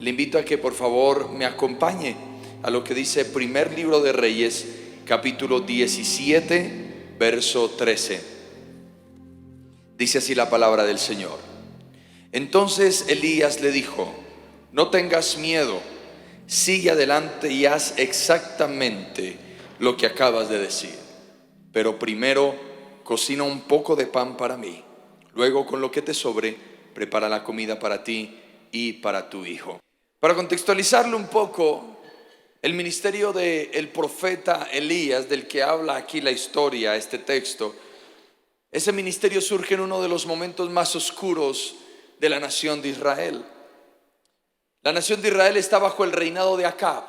Le invito a que por favor me acompañe a lo que dice primer libro de Reyes, capítulo 17, verso 13. Dice así la palabra del Señor. Entonces Elías le dijo: no tengas miedo, sigue adelante y haz exactamente lo que acabas de decir. Pero primero cocina un poco de pan para mí. Luego, con lo que te sobre, prepara la comida para ti y para tu hijo. Para contextualizarlo un poco, el ministerio del profeta Elías, del que habla aquí la historia, este texto, ese ministerio surge en uno de los momentos más oscuros de la nación de Israel. La nación de Israel está bajo el reinado de Acab.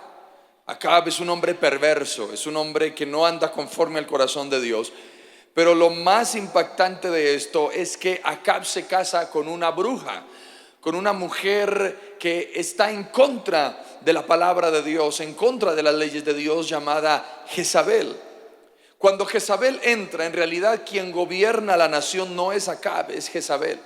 Acab es un hombre perverso, es un hombre que no anda conforme al corazón de Dios. Pero lo más impactante de esto es que Acab se casa con una bruja, con una mujer que está en contra de la palabra de Dios, en contra de las leyes de Dios, llamada Jezabel. Cuando Jezabel entra, en realidad quien gobierna la nación no es Acab, es Jezabel.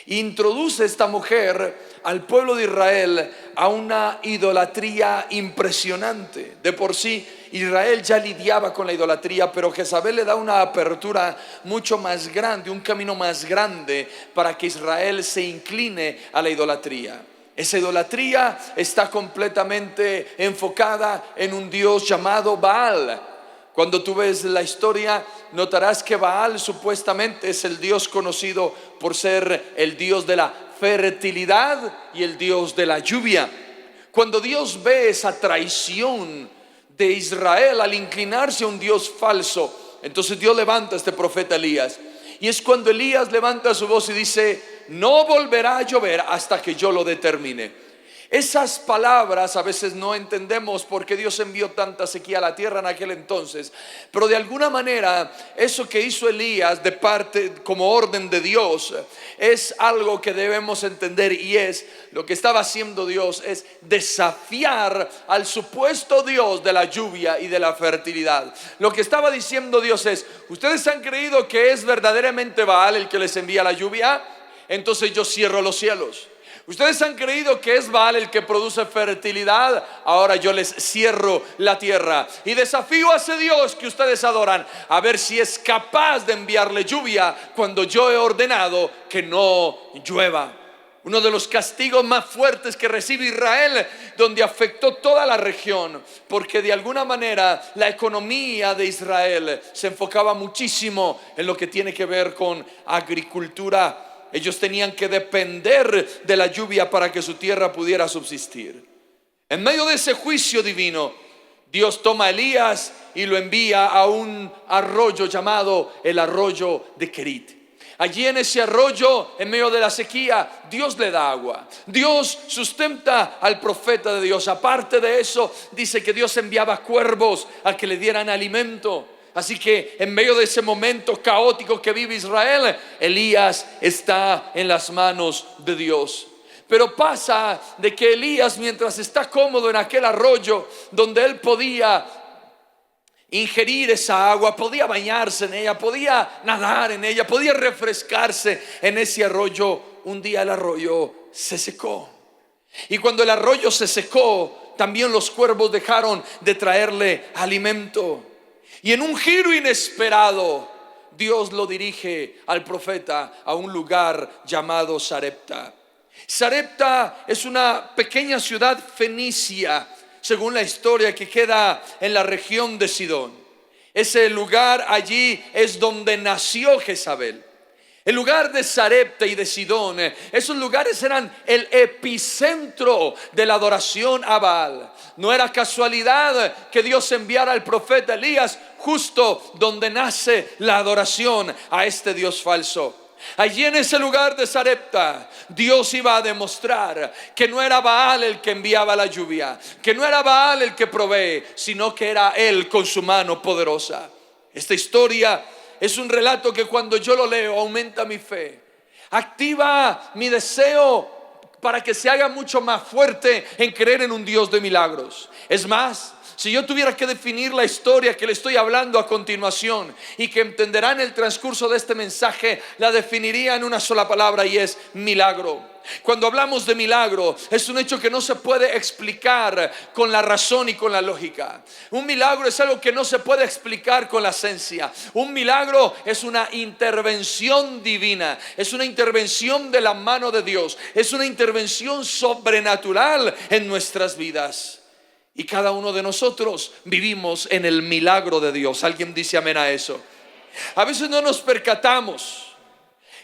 Introduce esta mujer al pueblo de Israel a una idolatría impresionante. De por sí Israel ya lidiaba con la idolatría, pero Jezabel le da una apertura mucho más grande, un camino más grande para que Israel se incline a la idolatría. Esa idolatría está completamente enfocada en un Dios llamado Baal. Cuando tú ves la historia, notarás que Baal supuestamente es el Dios conocido por ser el Dios de la fertilidad y el Dios de la lluvia. Cuando Dios ve esa traición de Israel al inclinarse a un Dios falso, entonces Dios levanta a este profeta Elías. Y es cuando Elías levanta su voz y dice: no volverá a llover hasta que yo lo determine. Esas palabras a veces no entendemos por qué Dios envió tanta sequía a la tierra en aquel entonces, pero de alguna manera eso que hizo Elías de parte como orden de Dios es algo que debemos entender, y es lo que estaba haciendo Dios es desafiar al supuesto Dios de la lluvia y de la fertilidad. Lo que estaba diciendo Dios es: ustedes han creído que es verdaderamente Baal el que les envía la lluvia, entonces yo cierro los cielos. Ustedes han creído que es Baal el que produce fertilidad, ahora yo les cierro la tierra. Y desafío a ese Dios que ustedes adoran a ver si es capaz de enviarle lluvia cuando yo he ordenado que no llueva. Uno de los castigos más fuertes que recibe Israel, donde afectó toda la región, porque de alguna manera la economía de Israel se enfocaba muchísimo en lo que tiene que ver con agricultura. Ellos tenían que depender de la lluvia para que su tierra pudiera subsistir. En medio de ese juicio divino, Dios toma a Elías y lo envía a un arroyo llamado el arroyo de Kerit. Allí en ese arroyo, en medio de la sequía, Dios le da agua. Dios sustenta al profeta de Dios. Aparte de eso, dice que Dios enviaba cuervos a que le dieran alimento. Así que en medio de ese momento caótico que vive Israel, Elías está en las manos de Dios. Pero pasa de que Elías, mientras está cómodo en aquel arroyo donde él podía ingerir esa agua, podía bañarse en ella, podía nadar en ella, podía refrescarse en ese arroyo, un día el arroyo se secó. Y cuando el arroyo se secó, también los cuervos dejaron de traerle alimento. Y en un giro inesperado, Dios lo dirige al profeta a un lugar llamado Sarepta. Sarepta es una pequeña ciudad fenicia, según la historia, que queda en la región de Sidón. Ese lugar allí es donde nació Jezabel. El lugar de Sarepta y de Sidón, esos lugares eran el epicentro de la adoración a Baal. No era casualidad que Dios enviara al profeta Elías justo donde nace la adoración a este Dios falso. Allí en ese lugar de Sarepta, Dios iba a demostrar que no era Baal el que enviaba la lluvia, que no era Baal el que provee, sino que era Él con su mano poderosa. Esta historia es un relato que cuando yo lo leo aumenta mi fe, activa mi deseo para que se haga mucho más fuerte en creer en un Dios de milagros. Es más, Si yo tuviera que definir la historia que le estoy hablando a continuación y que entenderá en el transcurso de este mensaje, la definiría en una sola palabra, y es milagro. Cuando hablamos de milagro, es un hecho que no se puede explicar con la razón y con la lógica. Un milagro es algo que no se puede explicar con la ciencia. Un milagro es una intervención divina, es una intervención de la mano de Dios, es una intervención sobrenatural en nuestras vidas. Y cada uno de nosotros vivimos en el milagro de Dios. ¿Alguien dice amén a eso? A veces no nos percatamos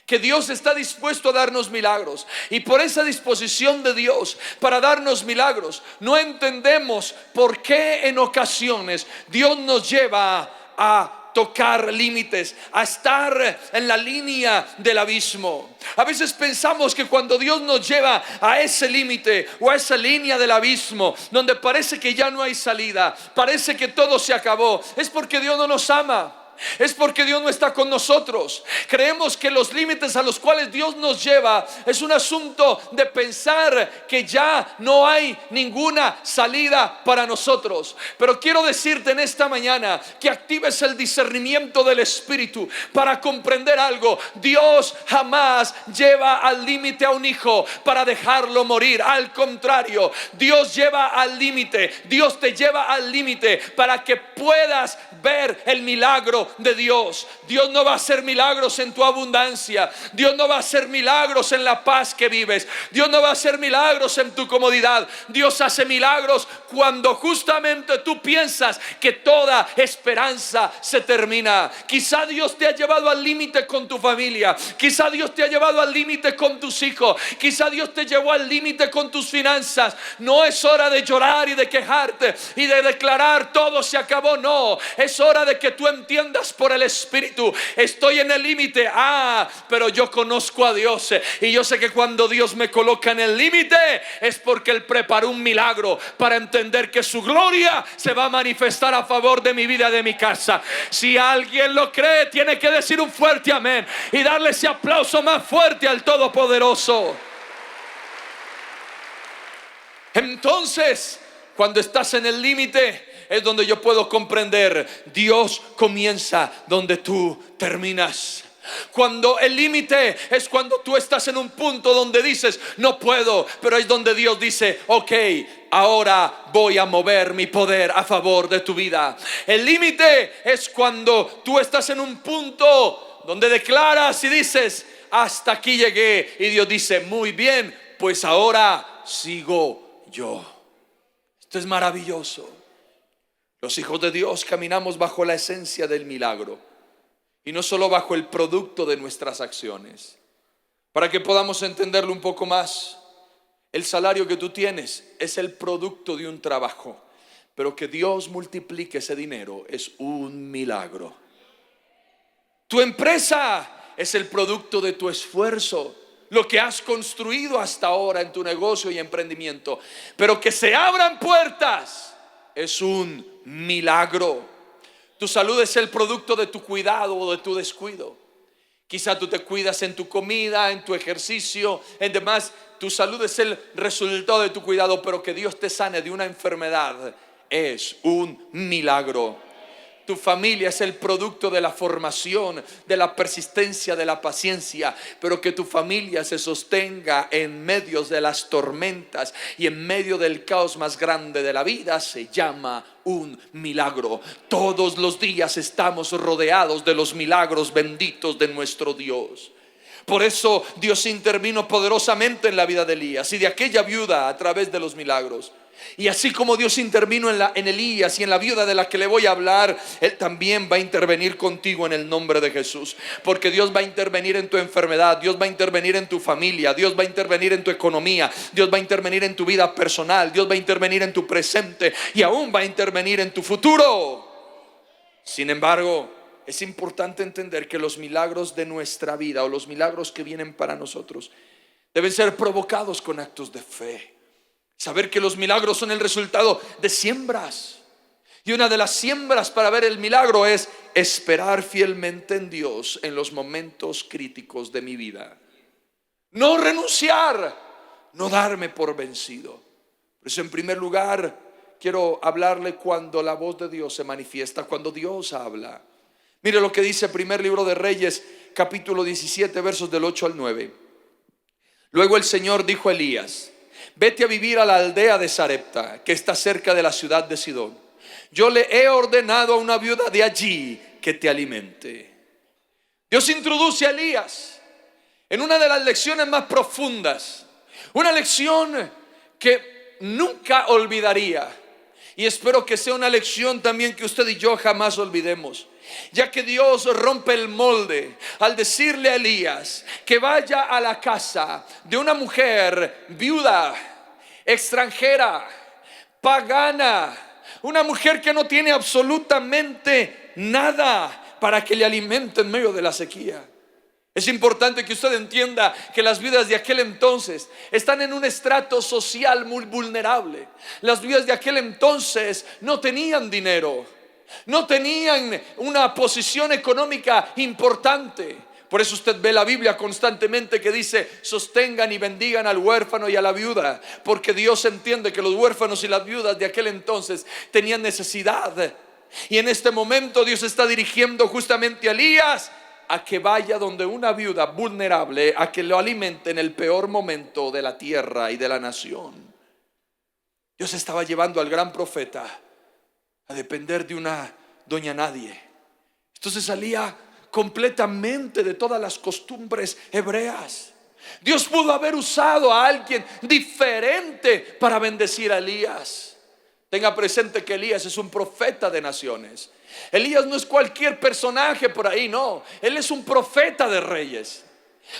que Dios está dispuesto a darnos milagros, y por esa disposición de Dios para darnos milagros, no entendemos por qué en ocasiones Dios nos lleva a tocar límites, a estar en la línea del abismo. A veces pensamos que cuando Dios nos lleva a ese límite o a esa línea del abismo, donde parece que ya no hay salida, parece que todo se acabó, es porque Dios no nos ama. Es porque Dios no está con nosotros. Creemos que los límites a los cuales Dios nos lleva es un asunto de pensar que ya no hay ninguna salida para nosotros. Pero quiero decirte en esta mañana que actives el discernimiento del Espíritu para comprender algo. Dios jamás lleva al límite a un hijo para dejarlo morir. Al contrario, Dios lleva al límite, Dios te lleva al límite para que puedas ver el milagro de Dios. Dios no va a hacer milagros en tu abundancia. Dios no va a hacer milagros en la paz que vives. Dios no va a hacer milagros en tu comodidad. Dios hace milagros cuando justamente tú piensas que toda esperanza se termina. Quizá Dios te ha llevado al límite con tu familia. Quizá Dios te ha llevado al límite con tus hijos. Quizá Dios te llevó al límite con tus finanzas. No es hora de llorar y de quejarte y de declarar todo se acabó. No, es hora de que tú entiendas por el Espíritu: estoy en el límite, pero yo conozco a Dios, y yo sé que cuando Dios me coloca en el límite es porque Él preparó un milagro para entender que su gloria se va a manifestar a favor de mi vida, de mi casa. Si alguien lo cree, tiene que decir un fuerte amén y darle ese aplauso más fuerte al Todopoderoso. Entonces, cuando estás en el límite, es donde yo puedo comprender: Dios comienza donde tú terminas. Cuando el límite es cuando tú estás en un punto donde dices no puedo, pero es donde Dios dice: ok, ahora voy a mover mi poder a favor de tu vida. El límite es cuando tú estás en un punto donde declaras y dices: hasta aquí llegué, y Dios dice: muy bien, pues ahora sigo yo. Esto es maravilloso. Los hijos de Dios caminamos bajo la esencia del milagro, y no solo bajo el producto de nuestras acciones. Para que podamos entenderlo un poco más, el salario que tú tienes es el producto de un trabajo, pero que Dios multiplique ese dinero es un milagro. Tu empresa es el producto de tu esfuerzo, lo que has construido hasta ahora en tu negocio y emprendimiento, pero que se abran puertas es un milagro. Tu salud es el producto de tu cuidado o de tu descuido. Quizá tú te cuidas en tu comida, en tu ejercicio, en demás. Tu salud es el resultado de tu cuidado, pero que Dios te sane de una enfermedad es un milagro. Tu familia es el producto de la formación, de la persistencia, de la paciencia, pero que tu familia se sostenga en medio de las tormentas y en medio del caos más grande de la vida se llama un milagro. Todos los días estamos rodeados de los milagros benditos de nuestro Dios. Por eso Dios intervino poderosamente en la vida de Elías y de aquella viuda a través de los milagros. Y así como Dios intervino en Elías y en la viuda de la que le voy a hablar, Él también va a intervenir contigo en el nombre de Jesús. Porque Dios va a intervenir en tu enfermedad, Dios va a intervenir en tu familia, Dios va a intervenir en tu economía, Dios va a intervenir en tu vida personal, Dios va a intervenir en tu presente y aún va a intervenir en tu futuro. Sin embargo, es importante entender que los milagros de nuestra vida o los milagros que vienen para nosotros deben ser provocados con actos de fe. Saber que los milagros son el resultado de siembras. Y una de las siembras para ver el milagro es esperar fielmente en Dios en los momentos críticos de mi vida. No renunciar, no darme por vencido. Por eso, en primer lugar, quiero hablarle cuando la voz de Dios se manifiesta, cuando Dios habla. Mire lo que dice primer libro de Reyes, capítulo 17, versos del 8 al 9. Luego el Señor dijo a Elías: vete a vivir a la aldea de Sarepta, que está cerca de la ciudad de Sidón. Yo le he ordenado a una viuda de allí que te alimente. Dios introduce a Elías en una de las lecciones más profundas, una lección que nunca olvidaría, y espero que sea una lección también que usted y yo jamás olvidemos, ya que Dios rompe el molde al decirle a Elías que vaya a la casa de una mujer viuda, extranjera, pagana, una mujer que no tiene absolutamente nada para que le alimente en medio de la sequía. Es importante que usted entienda que las viudas de aquel entonces están en un estrato social muy vulnerable. Las viudas de aquel entonces no tenían dinero, no tenían una posición económica importante. Por eso usted ve la Biblia constantemente que dice: sostengan y bendigan al huérfano y a la viuda, porque Dios entiende que los huérfanos y las viudas de aquel entonces tenían necesidad. Y en este momento Dios está dirigiendo justamente a Elías a que vaya donde una viuda vulnerable, a que lo alimente en el peor momento de la tierra y de la nación. Dios estaba llevando al gran profeta a depender de una doña nadie. Entonces salía completamente de todas las costumbres hebreas. Dios pudo haber usado a alguien diferente para bendecir a Elías. Tenga presente que Elías es un profeta de naciones. Elías no es cualquier personaje por ahí, no. Él es un profeta de reyes.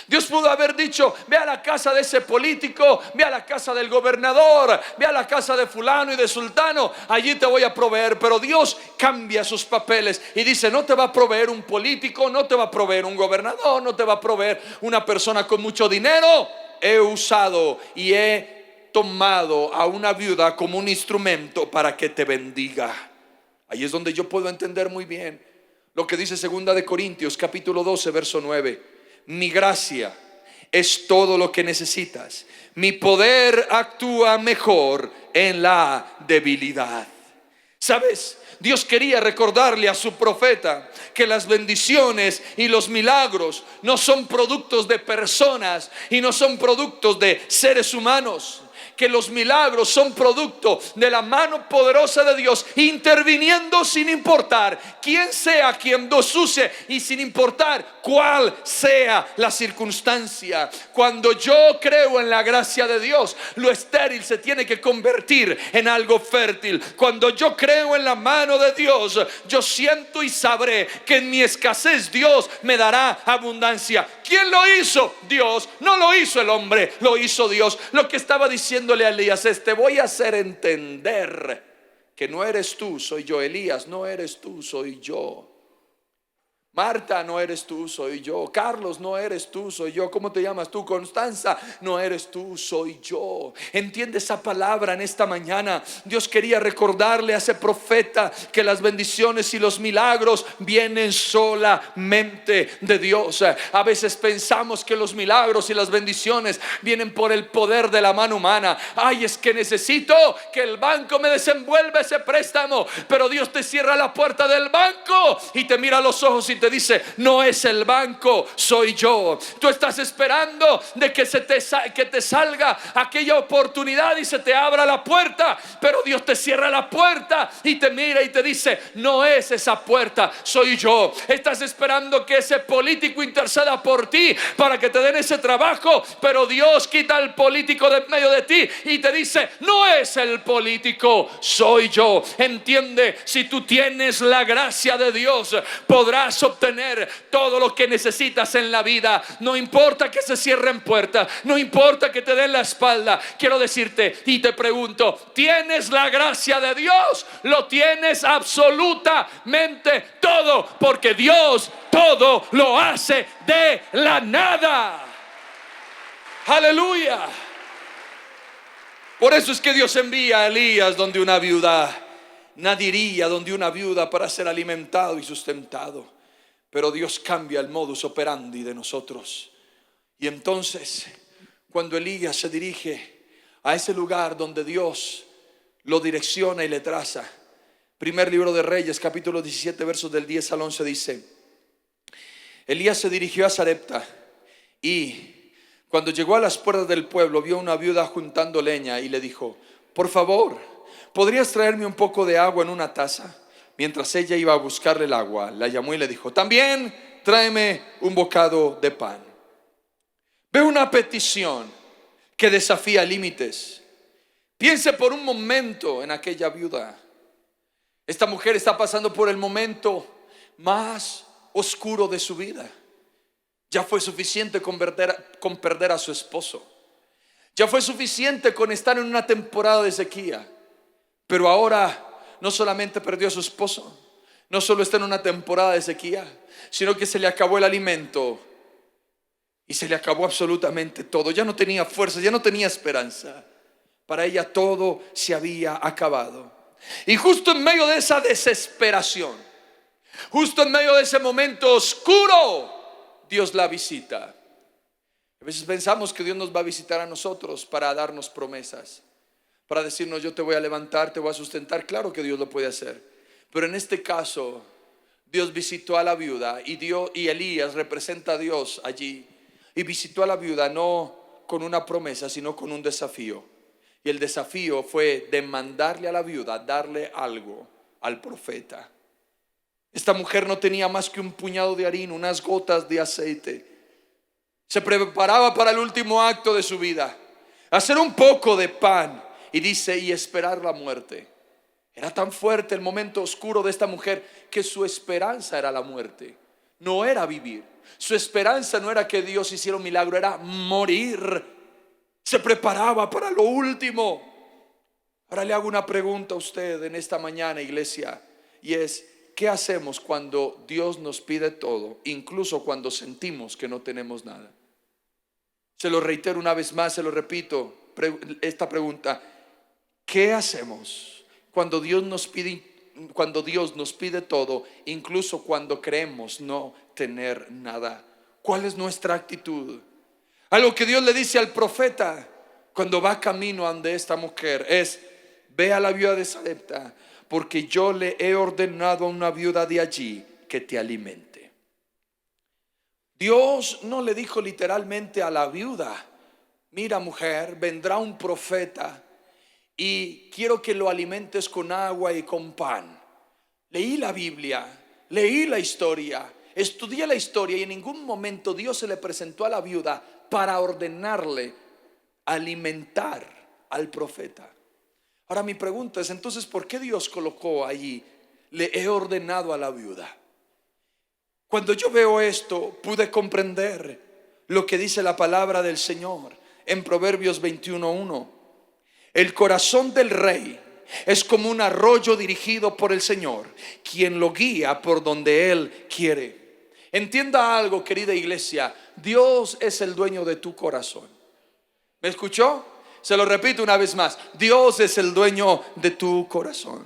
Dios pudo haber dicho: ve a la casa de ese político, ve a la casa del gobernador, ve a la casa de fulano y de sultano, allí te voy a proveer. Pero Dios cambia sus papeles y dice: no te va a proveer un político, no te va a proveer un gobernador, no te va a proveer una persona con mucho dinero. He usado y he tomado a una viuda como un instrumento para que te bendiga. Ahí es donde yo puedo entender muy bien lo que dice segunda de Corintios capítulo 12 verso 9. Mi gracia es todo lo que necesitas. Mi poder actúa mejor en la debilidad. ¿Sabes? Dios quería recordarle a su profeta que las bendiciones y los milagros no son productos de personas y no son productos de seres humanos. Que los milagros son producto de la mano poderosa de Dios, interviniendo sin importar quién sea quien los use y sin importar cuál sea la circunstancia. Cuando yo creo en la gracia de Dios, lo estéril se tiene que convertir en algo fértil. Cuando yo creo en la mano de Dios, yo siento y sabré que en mi escasez Dios me dará abundancia. ¿Quién lo hizo? Dios. No lo hizo el hombre, lo hizo Dios. Lo que estaba diciéndole a Elías es: te voy a hacer entender que no eres tú, soy yo. Elías, no eres tú, soy yo. Marta, no eres tú, soy yo. Carlos, no eres tú, soy yo. ¿Cómo te llamas tú? Constanza, no eres tú, soy yo. Entiende esa palabra en esta mañana. Dios quería recordarle a ese profeta que las bendiciones y los milagros vienen solamente de Dios. A veces pensamos que los milagros y las bendiciones vienen por el poder de la mano humana. Ay, es que necesito que el banco me desenvuelva ese préstamo. Pero Dios te cierra la puerta del banco y te mira a los ojos y te dice: no es el banco, soy yo. Tú estás esperando de que te salga aquella oportunidad y se te abra la puerta, pero Dios te cierra la puerta y te mira y te dice: no es esa puerta, soy yo. Estás esperando que ese político interceda por ti para que te den ese trabajo, pero Dios quita al político de medio de ti y te dice: no es el político, soy yo. Entiende, si tú tienes la gracia de Dios, podrás obtener todo lo que necesitas en la vida. No importa que se cierren puertas, no importa que te den la espalda. Quiero decirte y te pregunto: ¿tienes la gracia de Dios? Lo tienes absolutamente todo, porque Dios todo lo hace de la nada. Aleluya. Por eso es que Dios envía a Elías donde una viuda, nadie iría donde una viuda para ser alimentado y sustentado. Pero Dios cambia el modus operandi de nosotros. Y entonces, cuando Elías se dirige a ese lugar donde Dios lo direcciona y le traza. Primer libro de Reyes, capítulo 17, versos del 10 al 11 dice: Elías se dirigió a Sarepta y cuando llegó a las puertas del pueblo vio una viuda juntando leña y le dijo: por favor, ¿podrías traerme un poco de agua en una taza? Mientras ella iba a buscarle el agua, la llamó y le dijo: también tráeme un bocado de pan. Veo una petición que desafía límites. Piense por un momento en aquella viuda. Esta mujer está pasando por el momento más oscuro de su vida. Ya fue suficiente con perder a su esposo. Ya fue suficiente con estar en una temporada de sequía. Pero ahora no solamente perdió a su esposo, no solo está en una temporada de sequía, sino que se le acabó el alimento y se le acabó absolutamente todo. Ya no tenía fuerza, ya no tenía esperanza. Para ella todo se había acabado. Y justo en medio de esa desesperación, justo en medio de ese momento oscuro, Dios la visita. A veces pensamos que Dios nos va a visitar a nosotros para darnos promesas, para decirnos: yo te voy a levantar, te voy a sustentar. Claro que Dios lo puede hacer, pero en este caso Dios visitó a la viuda y Elías representa a Dios allí, y visitó a la viuda no con una promesa, sino con un desafío. Y el desafío fue demandarle a la viuda darle algo al profeta. Esta mujer no tenía más que un puñado de harina, unas gotas de aceite. Se preparaba para el último acto de su vida, hacer un poco de pan, y dice: y esperar la muerte. Era tan fuerte el momento oscuro de esta mujer que su esperanza era la muerte, no era vivir. Su esperanza no era que Dios hiciera un milagro, era morir. Se preparaba para lo último. Ahora le hago una pregunta a usted en esta mañana, iglesia, y es: ¿qué hacemos cuando Dios nos pide todo, incluso cuando sentimos que no tenemos nada? Se lo reitero una vez más, se lo repito, esta pregunta: ¿qué hacemos cuando Dios nos pide todo, incluso cuando creemos no tener nada? ¿Cuál es nuestra actitud? Algo que Dios le dice al profeta cuando va camino ante esta mujer es: ve a la viuda de Sarepta, porque yo le he ordenado a una viuda de allí que te alimente. Dios no le dijo literalmente a la viuda: mira, mujer, vendrá un profeta y quiero que lo alimentes con agua y con pan. Leí la Biblia, leí la historia, estudié la historia, y en ningún momento Dios se le presentó a la viuda para ordenarle alimentar al profeta. Ahora mi pregunta es: entonces, ¿por qué Dios colocó allí: le he ordenado a la viuda? Cuando yo veo esto, pude comprender lo que dice la palabra del Señor en Proverbios 21:1. El corazón del rey es como un arroyo dirigido por el Señor, quien lo guía por donde Él quiere. Entienda algo, querida iglesia: Dios es el dueño de tu corazón. ¿Me escuchó? Se lo repito una vez más: Dios es el dueño de tu corazón.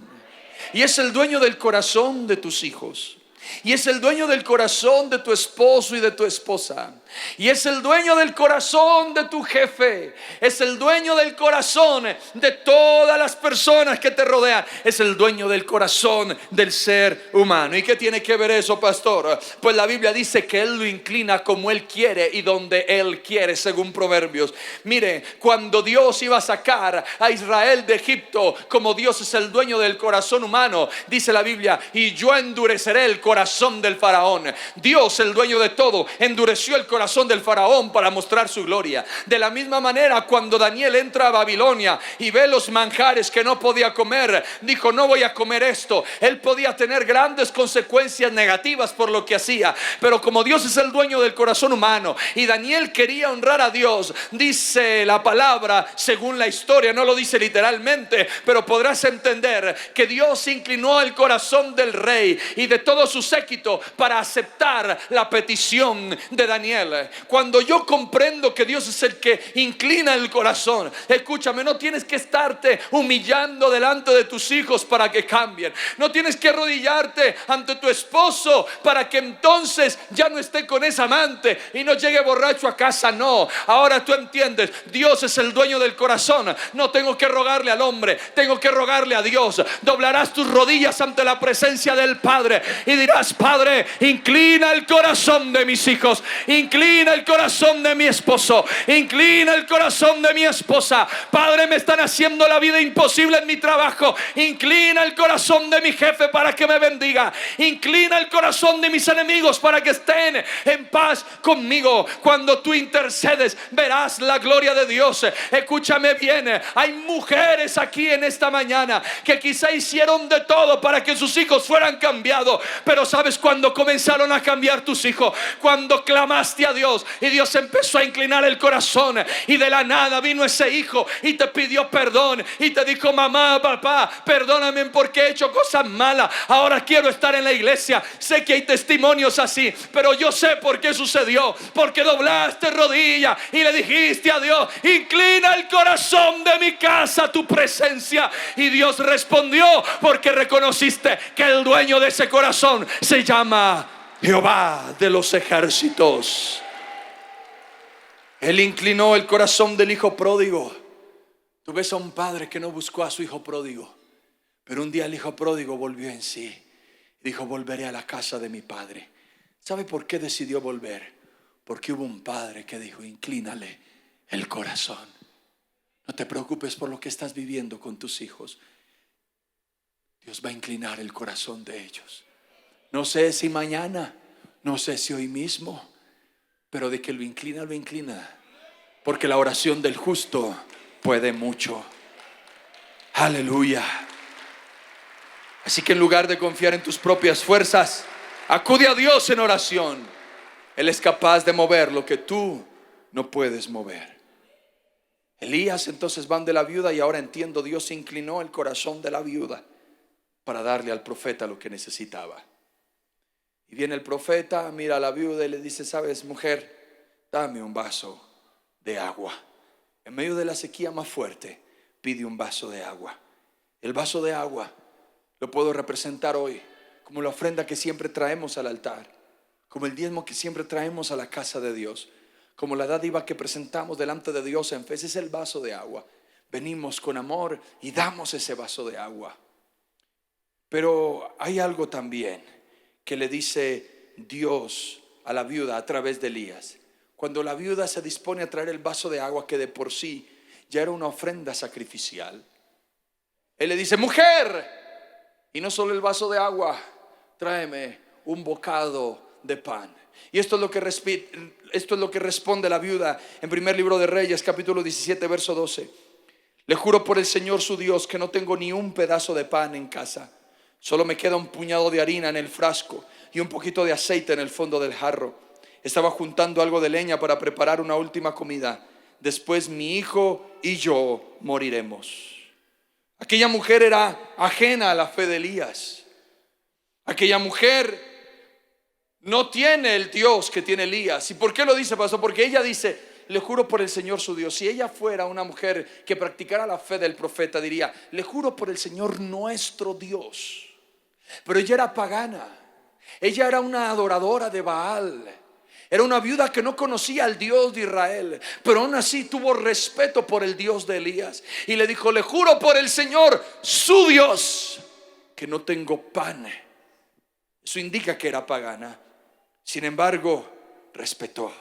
Y es el dueño del corazón de tus hijos. Y es el dueño del corazón de tu esposo y de tu esposa. Y es el dueño del corazón de tu jefe. Es el dueño del corazón de todas las personas que te rodean. Es el dueño del corazón del ser humano. ¿Y qué tiene que ver eso, pastor? Pues la Biblia dice que Él lo inclina como Él quiere y donde Él quiere, según Proverbios. Mire, cuando Dios iba a sacar a Israel de Egipto, como Dios es el dueño del corazón humano, dice la Biblia: y yo endureceré el corazón del faraón. Dios, el dueño de todo, endureció el corazón del faraón para mostrar su gloria. De la misma manera, cuando Daniel entra a Babilonia y ve los manjares que no podía comer, dijo: no voy a comer esto. Él podía tener grandes consecuencias negativas por lo que hacía, pero como Dios es el dueño del corazón humano y Daniel quería honrar a Dios, dice la palabra, según la historia, no lo dice literalmente, pero podrás entender que Dios inclinó el corazón del rey y de todo su séquito para aceptar la petición de Daniel. fiel, cuando yo comprendo que Dios es el que inclina el corazón, escúchame, no tienes que estarte humillando delante de tus hijos para que cambien. No tienes que arrodillarte ante tu esposo para que entonces ya no esté con esa amante y no llegue borracho a casa. No, ahora tú entiendes, Dios es el dueño del corazón. No tengo que rogarle al hombre, tengo que rogarle a Dios. Doblarás tus rodillas ante la presencia del Padre y dirás: Padre, inclina el corazón de mis hijos, inclina el corazón de mi esposo, inclina el corazón de mi esposa. Padre, me están haciendo la vida imposible en mi trabajo. Inclina el corazón de mi jefe para que me bendiga. Inclina el corazón de mis enemigos para que estén en paz conmigo. Cuando tú intercedes, verás la gloria de Dios. Escúchame bien, hay mujeres aquí en esta mañana que quizá hicieron de todo para que sus hijos fueran cambiados, pero ¿sabes cuándo comenzaron a cambiar tus hijos? Cuando clamaste a Dios y Dios empezó a inclinar el corazón, y de la nada vino ese hijo y te pidió perdón y te dijo: mamá, papá, perdóname porque he hecho cosas malas, ahora quiero estar en la iglesia. Sé que hay testimonios así, pero yo sé por qué sucedió, porque doblaste rodilla y le dijiste a Dios: inclina el corazón de mi casa a tu presencia. Y Dios respondió, porque reconociste que el dueño de ese corazón se llama Jehová de los ejércitos. Él inclinó el corazón del hijo pródigo. Tú ves a un padre que no buscó a su hijo pródigo, pero un día el hijo pródigo volvió en sí. Dijo: volveré a la casa de mi padre. ¿Sabe por qué decidió volver? Porque hubo un padre que dijo: inclínale el corazón. No te preocupes por lo que estás viviendo con tus hijos. Dios va a inclinar el corazón de ellos. No sé si mañana, no sé si hoy mismo, pero de que lo inclina, lo inclina. Porque la oración del justo puede mucho. Aleluya. Así que en lugar de confiar en tus propias fuerzas, acude a Dios en oración. Él es capaz de mover lo que tú no puedes mover. Elías entonces van de la viuda, y ahora entiendo, Dios inclinó el corazón de la viuda para darle al profeta lo que necesitaba. Y viene el profeta, mira a la viuda y le dice: sabes, mujer, dame un vaso de agua. En medio de la sequía más fuerte, pide un vaso de agua. El vaso de agua lo puedo representar hoy como la ofrenda que siempre traemos al altar, como el diezmo que siempre traemos a la casa de Dios, como la dádiva que presentamos delante de Dios en fe. Ese es el vaso de agua. Venimos con amor y damos ese vaso de agua. Pero hay algo también que le dice Dios a la viuda a través de Elías. Cuando la viuda se dispone a traer el vaso de agua, que de por sí ya era una ofrenda sacrificial, Él le dice: mujer, y no solo el vaso de agua, tráeme un bocado de pan. Y esto es lo que responde la viuda en primer libro de Reyes, capítulo 17, verso 12. Le juro por el Señor su Dios que no tengo ni un pedazo de pan en casa. Solo me queda un puñado de harina en el frasco y un poquito de aceite en el fondo del jarro. Estaba juntando algo de leña para preparar una última comida. Después mi hijo y yo moriremos. Aquella mujer era ajena a la fe de Elías. Aquella mujer no tiene el Dios que tiene Elías. ¿Y por qué lo dice, pastor? Porque ella dice: le juro por el Señor su Dios. Si ella fuera una mujer que practicara la fe del profeta, diría: le juro por el Señor nuestro Dios. Pero ella era pagana. Ella era una adoradora de Baal. Era una viuda que no conocía al Dios de Israel, pero aún así tuvo respeto por el Dios de Elías. Y le dijo: le juro por el Señor su Dios que no tengo pan. Eso indica que era pagana. Sin embargo, respetó.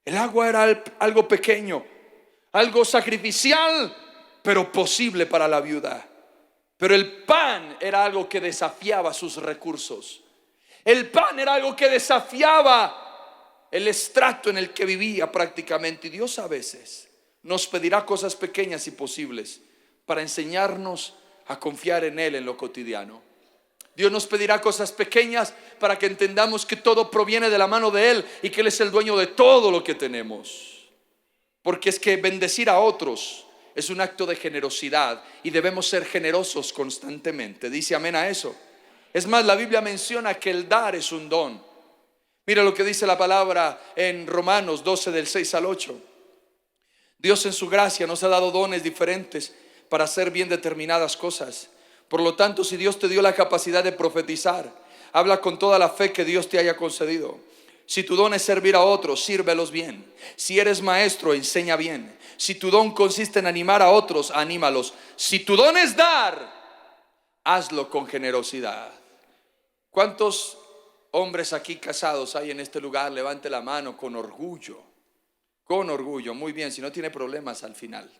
El agua era algo pequeño, algo sacrificial, pero posible para la viuda. Pero el pan era algo que desafiaba sus recursos. El pan era algo que desafiaba el estrato en el que vivía prácticamente. Y Dios a veces nos pedirá cosas pequeñas y posibles para enseñarnos a confiar en Él en lo cotidiano. Dios nos pedirá cosas pequeñas para que entendamos que todo proviene de la mano de Él y que Él es el dueño de todo lo que tenemos. Porque es que bendecir a otros es un acto de generosidad y debemos ser generosos constantemente. Dice amén a eso. Es más, la Biblia menciona que el dar es un don. Mira lo que dice la palabra en Romanos 12 del 6 al 8. Dios en su gracia nos ha dado dones diferentes para hacer bien determinadas cosas. Por lo tanto, si Dios te dio la capacidad de profetizar, habla con toda la fe que Dios te haya concedido. Si tu don es servir a otros, sírvelos bien. Si eres maestro, enseña bien. Si tu don consiste en animar a otros, anímalos. Si tu don es dar, hazlo con generosidad. ¿Cuántos hombres aquí casados hay en este lugar? Levante la mano con orgullo. Con orgullo, muy bien, si no tiene problemas al final.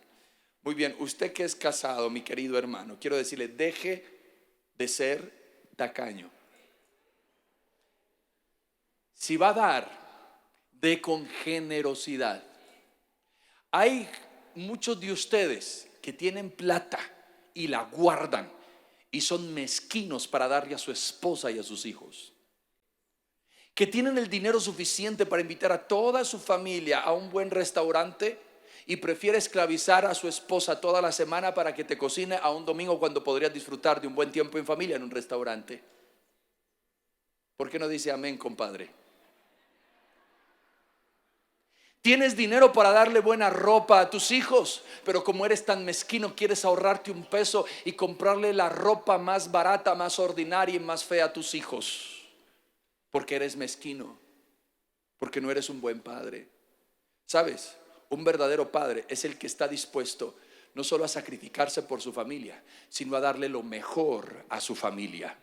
Muy bien, usted que es casado, mi querido hermano, quiero decirle, deje de ser tacaño. Si va a dar, dé con generosidad. Hay muchos de ustedes que tienen plata y la guardan y son mezquinos para darle a su esposa y a sus hijos. Que tienen el dinero suficiente para invitar a toda su familia a un buen restaurante y prefiere esclavizar a su esposa toda la semana para que te cocine a un domingo cuando podrías disfrutar de un buen tiempo en familia en un restaurante. ¿Por qué no dice amén, compadre? Tienes dinero para darle buena ropa a tus hijos, pero como eres tan mezquino, quieres ahorrarte un peso y comprarle la ropa más barata, más ordinaria y más fea a tus hijos. Porque eres mezquino, porque no eres un buen padre. ¿Sabes? Un verdadero padre es el que está dispuesto no solo a sacrificarse por su familia, sino a darle lo mejor a su familia.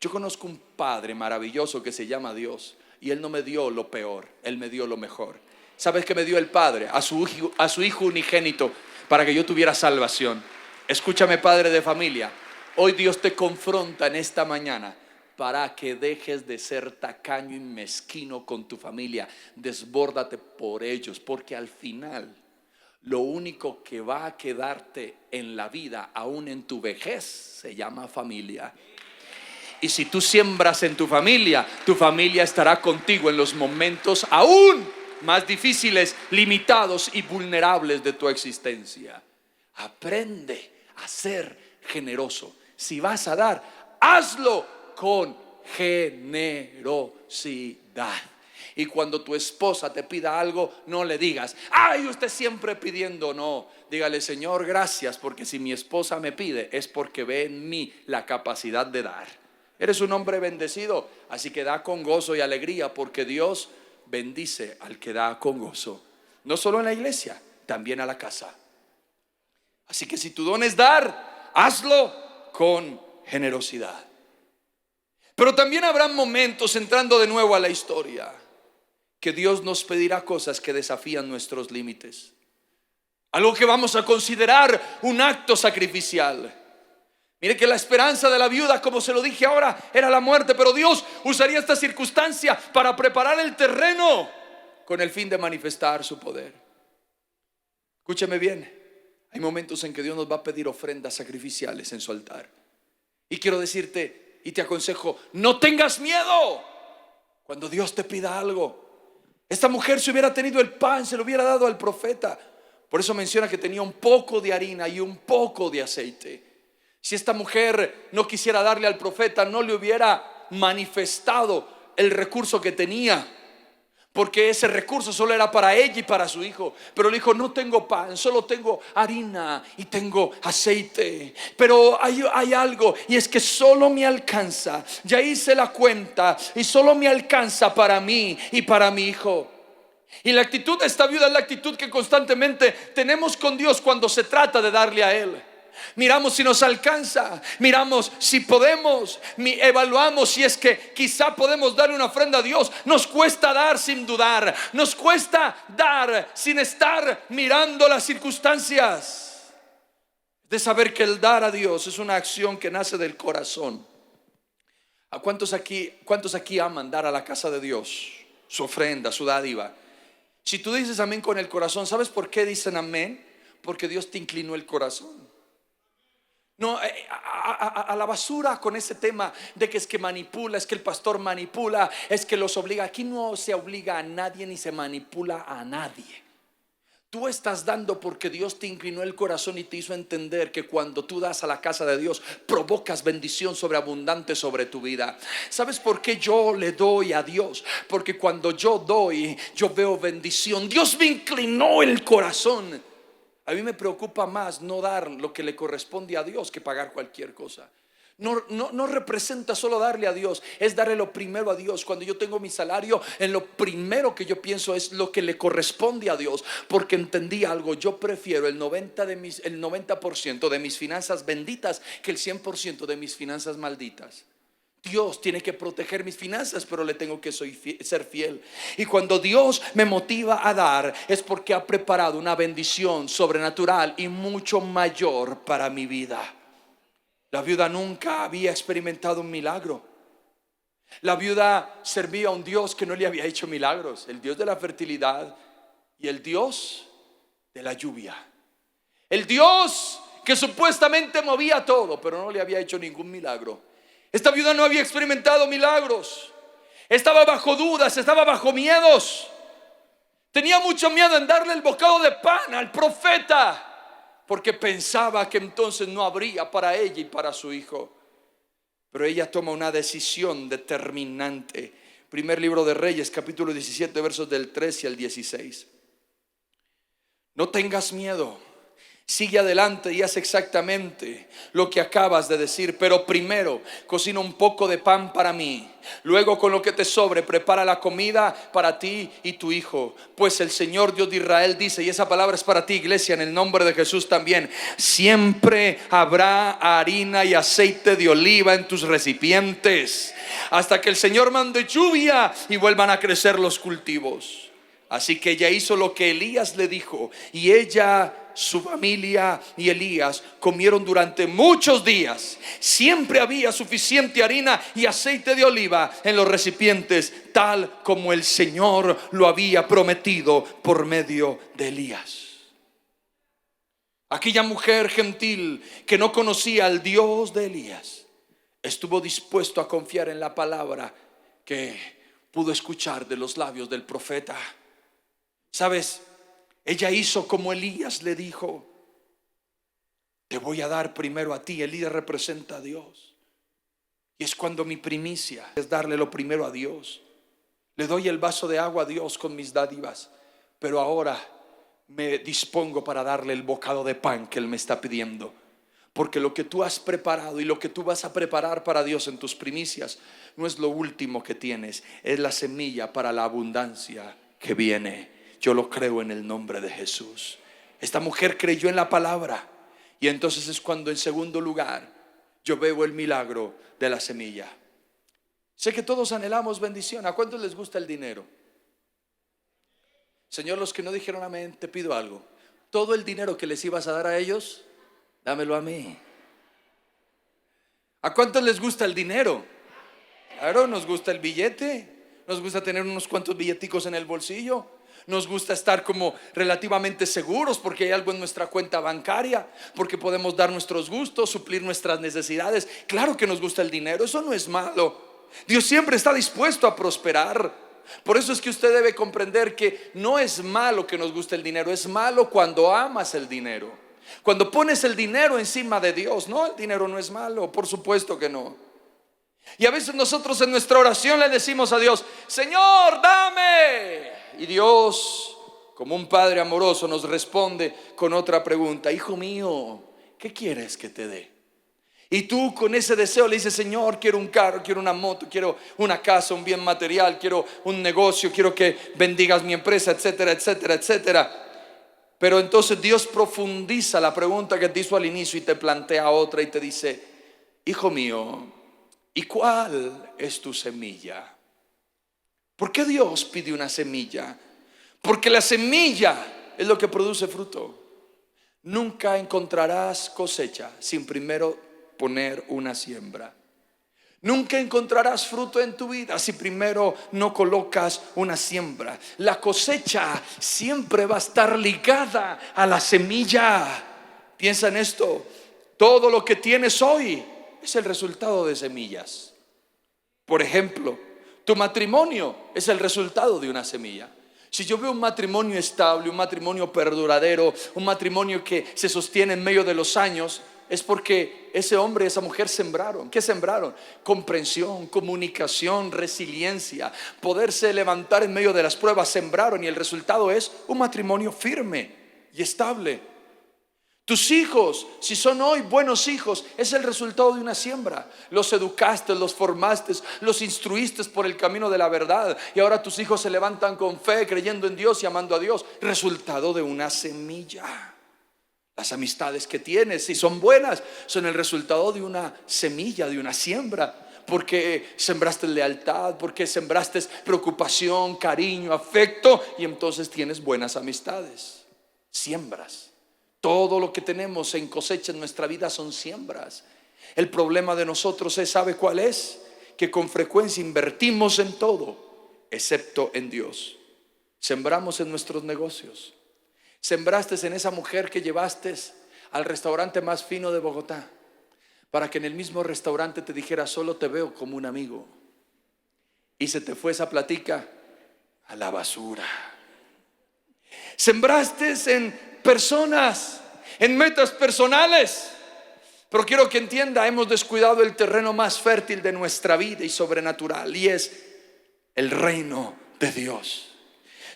Yo conozco un padre maravilloso que se llama Dios, y Él no me dio lo peor, Él me dio lo mejor. ¿Sabes qué me dio el Padre? A su hijo unigénito para que yo tuviera salvación. Escúchame, padre de familia, hoy Dios te confronta en esta mañana para que dejes de ser tacaño y mezquino con tu familia. Desbórdate por ellos, porque al final lo único que va a quedarte en la vida, aún en tu vejez, se llama familia. Y si tú siembras en tu familia estará contigo en los momentos aún más difíciles, limitados y vulnerables de tu existencia. Aprende a ser generoso. Si vas a dar, hazlo con generosidad. Y cuando tu esposa te pida algo, no le digas, ay, usted siempre pidiendo. No, dígale, Señor, gracias, porque si mi esposa me pide es porque ve en mí la capacidad de dar. Eres un hombre bendecido, así que da con gozo y alegría, porque Dios bendice al que da con gozo. No solo en la iglesia, también a la casa. Así que si tu don es dar, hazlo con generosidad. Pero también habrá momentos, entrando de nuevo a la historia, que Dios nos pedirá cosas que desafían nuestros límites. Algo que vamos a considerar un acto sacrificial. Mire que la esperanza de la viuda, como se lo dije ahora, era la muerte, pero Dios usaría esta circunstancia para preparar el terreno con el fin de manifestar su poder. Escúcheme bien, hay momentos en que Dios nos va a pedir ofrendas sacrificiales en su altar. Y quiero decirte y te aconsejo, no tengas miedo cuando Dios te pida algo. Esta mujer, si hubiera tenido el pan, se lo hubiera dado al profeta. Por eso menciona que tenía un poco de harina y un poco de aceite. Si esta mujer no quisiera darle al profeta, no le hubiera manifestado el recurso que tenía, porque ese recurso solo era para ella y para su hijo. Pero le dijo, no tengo pan, solo tengo harina y tengo aceite, pero hay algo, y es que solo me alcanza. Ya hice la cuenta y solo me alcanza para mí y para mi hijo. Y la actitud de esta viuda es la actitud que constantemente tenemos con Dios cuando se trata de darle a Él. Miramos si nos alcanza, miramos si podemos, evaluamos si es que quizá podemos darle una ofrenda a Dios. Nos cuesta dar sin dudar, nos cuesta dar sin estar mirando las circunstancias. De saber que el dar a Dios es una acción que nace del corazón. ¿A cuántos aquí aman dar a la casa de Dios su ofrenda, su dádiva? Si tú dices amén con el corazón, ¿sabes por qué dicen amén? Porque Dios te inclinó el corazón. No, a la basura con ese tema de que es que manipula, es que el pastor manipula, es que los obliga. Aquí no se obliga a nadie ni se manipula a nadie. Tú estás dando porque Dios te inclinó el corazón y te hizo entender que cuando tú das a la casa de Dios, provocas bendición sobreabundante sobre tu vida. ¿Sabes por qué yo le doy a Dios? Porque cuando yo doy, yo veo bendición. Dios me inclinó el corazón. A mí me preocupa más no dar lo que le corresponde a Dios que pagar cualquier cosa. No representa solo darle a Dios, es darle lo primero a Dios. Cuando yo tengo mi salario, en lo primero que yo pienso es lo que le corresponde a Dios, porque entendí algo: yo prefiero el 90% de mis finanzas benditas que el 100% de mis finanzas malditas. Dios tiene que proteger mis finanzas, pero le tengo que ser fiel. Y cuando Dios me motiva a dar, es porque ha preparado una bendición sobrenatural y mucho mayor para mi vida. La viuda nunca había experimentado un milagro. La viuda servía a un Dios que no le había hecho milagros, el Dios de la fertilidad y el Dios de la lluvia. El Dios que supuestamente movía todo, pero no le había hecho ningún milagro. Esta viuda no había experimentado milagros. Estaba bajo dudas, estaba bajo miedos. Tenía mucho miedo en darle el bocado de pan al profeta, porque pensaba que entonces no habría para ella y para su hijo. Pero ella toma una decisión determinante. Primer libro de Reyes, capítulo 17, versos del 13 al 16. No tengas miedo. Sigue adelante y haz exactamente lo que acabas de decir. Pero primero cocina un poco de pan para mí. Luego, con lo que te sobre, prepara la comida para ti y tu hijo. Pues el Señor Dios de Israel dice, y esa palabra es para ti, iglesia, en el nombre de Jesús también: siempre habrá harina y aceite de oliva en tus recipientes, hasta que el Señor mande lluvia y vuelvan a crecer los cultivos. Así que ella hizo lo que Elías le dijo, y ella, su familia y Elías comieron durante muchos días. Siempre había suficiente harina y aceite de oliva en los recipientes, tal como el Señor lo había prometido por medio de Elías. Aquella mujer gentil que no conocía al Dios de Elías estuvo dispuesto a confiar en la palabra que pudo escuchar de los labios del profeta. ¿Sabes? Ella hizo como Elías le dijo: te voy a dar primero a ti. Elías representa a Dios, y es cuando mi primicia es darle lo primero a Dios. Le doy el vaso de agua a Dios con mis dádivas, pero ahora me dispongo para darle el bocado de pan que Él me está pidiendo. Porque lo que tú has preparado y lo que tú vas a preparar para Dios en tus primicias no es lo último que tienes, es la semilla para la abundancia que viene. Yo lo creo en el nombre de Jesús. Esta mujer creyó en la palabra, y entonces es cuando en segundo lugar yo veo el milagro de la semilla. Sé que todos anhelamos bendición. ¿A cuántos les gusta el dinero? Señor, los que no dijeron amén, te pido algo. Todo el dinero que les ibas a dar a ellos, dámelo a mí. ¿A cuántos les gusta el dinero? Claro, nos gusta el billete. Nos gusta tener unos cuantos billeticos en el bolsillo. Nos gusta estar como relativamente seguros porque hay algo en nuestra cuenta bancaria, porque podemos dar nuestros gustos, suplir nuestras necesidades. Claro que nos gusta el dinero, eso no es malo. Dios siempre está dispuesto a prosperar. Por eso es que usted debe comprender que no es malo que nos guste el dinero. Es malo cuando amas el dinero, cuando pones el dinero encima de Dios. No, el dinero no es malo, por supuesto que no. Y a veces nosotros en nuestra oración le decimos a Dios: Señor, dame. Y Dios, como un padre amoroso, nos responde con otra pregunta: hijo mío, ¿qué quieres que te dé? Y tú con ese deseo le dices: Señor, quiero un carro, quiero una moto, quiero una casa, un bien material, quiero un negocio, quiero que bendigas mi empresa, etcétera, etcétera, etcétera. Pero entonces Dios profundiza la pregunta que te hizo al inicio y te plantea otra y te dice: hijo mío, ¿y cuál es tu semilla? ¿Por qué Dios pide una semilla? Porque la semilla es lo que produce fruto. Nunca encontrarás cosecha sin primero poner una siembra. Nunca encontrarás fruto en tu vida si primero no colocas una siembra. La cosecha siempre va a estar ligada a la semilla. Piensa en esto: todo lo que tienes hoy es el resultado de semillas. Por ejemplo, tu matrimonio es el resultado de una semilla. Si yo veo un matrimonio estable, un matrimonio perduradero, un matrimonio que se sostiene en medio de los años, es porque ese hombre y esa mujer sembraron. ¿Qué sembraron? Comprensión, comunicación, resiliencia, poderse levantar en medio de las pruebas. Sembraron, y el resultado es un matrimonio firme y estable. Tus hijos, si son hoy buenos hijos, es el resultado de una siembra. Los educaste, los formaste, los instruiste por el camino de la verdad, y ahora tus hijos se levantan con fe, creyendo en Dios y amando a Dios. Resultado de una semilla. Las amistades que tienes, si son buenas, son el resultado de una semilla, de una siembra. Porque sembraste lealtad, porque sembraste preocupación, cariño, afecto, y entonces tienes buenas amistades. Siembras. Todo lo que tenemos en cosecha en nuestra vida son siembras. El problema de nosotros es, ¿sabe cuál es? Que con frecuencia invertimos en todo, excepto en Dios. Sembramos en nuestros negocios. Sembraste en esa mujer que llevaste al restaurante más fino de Bogotá, para que en el mismo restaurante te dijera: solo te veo como un amigo. Y se te fue esa platica a la basura. Sembraste en personas, en metas personales. Pero quiero que entienda, hemos descuidado el terreno más fértil de nuestra vida y sobrenatural, y es el reino de Dios.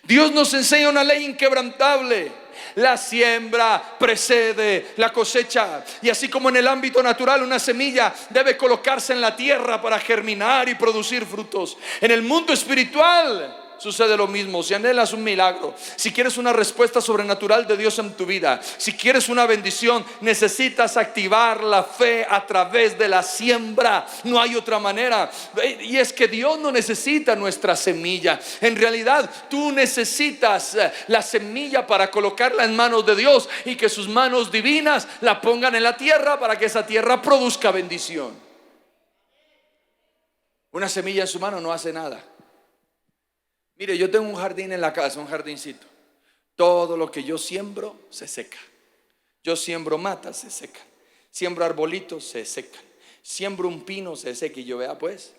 Dios nos enseña una ley inquebrantable: la siembra precede la cosecha. Y así como en el ámbito natural una semilla debe colocarse en la tierra para germinar y producir frutos, en el mundo espiritual sucede lo mismo. Si anhelas un milagro, si quieres una respuesta sobrenatural de Dios en tu vida, si quieres una bendición, necesitas activar la fe a través de la siembra. No hay otra manera. Y es que Dios no necesita nuestra semilla. En realidad tú necesitas la semilla para colocarla en manos de Dios, y que sus manos divinas la pongan en la tierra para que esa tierra produzca bendición. Una semilla en su mano no hace nada. Mire, yo tengo un jardín en la casa, un jardincito. Todo lo que yo siembro se seca. Yo siembro matas, se secan. Siembro arbolitos, se secan. Siembro un pino, se seca. Y yo, vea pues,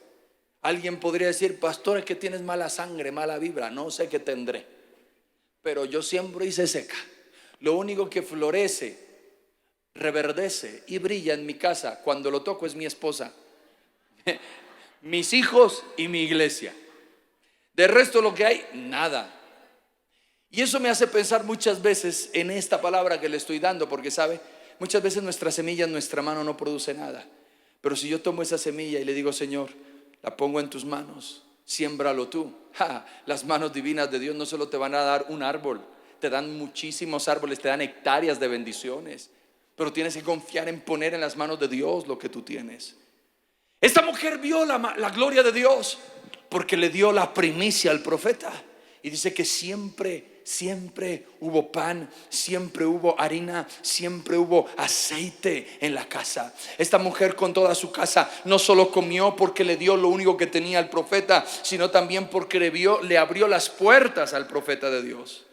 alguien podría decir: pastor, es que tienes mala sangre, mala vibra. No sé qué tendré, pero yo siembro y se seca. Lo único que florece, reverdece y brilla en mi casa cuando lo toco es mi esposa, mis hijos y mi iglesia. De resto lo que hay, nada. Y eso me hace pensar muchas veces en esta palabra que le estoy dando, porque sabe, muchas veces nuestra semilla en nuestra mano no produce nada. Pero si yo tomo esa semilla y le digo: Señor, la pongo en tus manos, siémbralo tú. Las manos divinas de Dios no solo te van a dar un árbol, te dan muchísimos árboles, te dan hectáreas de bendiciones. Pero tienes que confiar en poner en las manos de Dios lo que tú tienes. Esta mujer vio la gloria de Dios porque le dio la primicia al profeta. Y dice que siempre hubo pan, siempre hubo harina, siempre hubo aceite en la casa. Esta mujer con toda su casa no solo comió porque le dio lo único que tenía al profeta, sino también porque le abrió las puertas al profeta de Dios.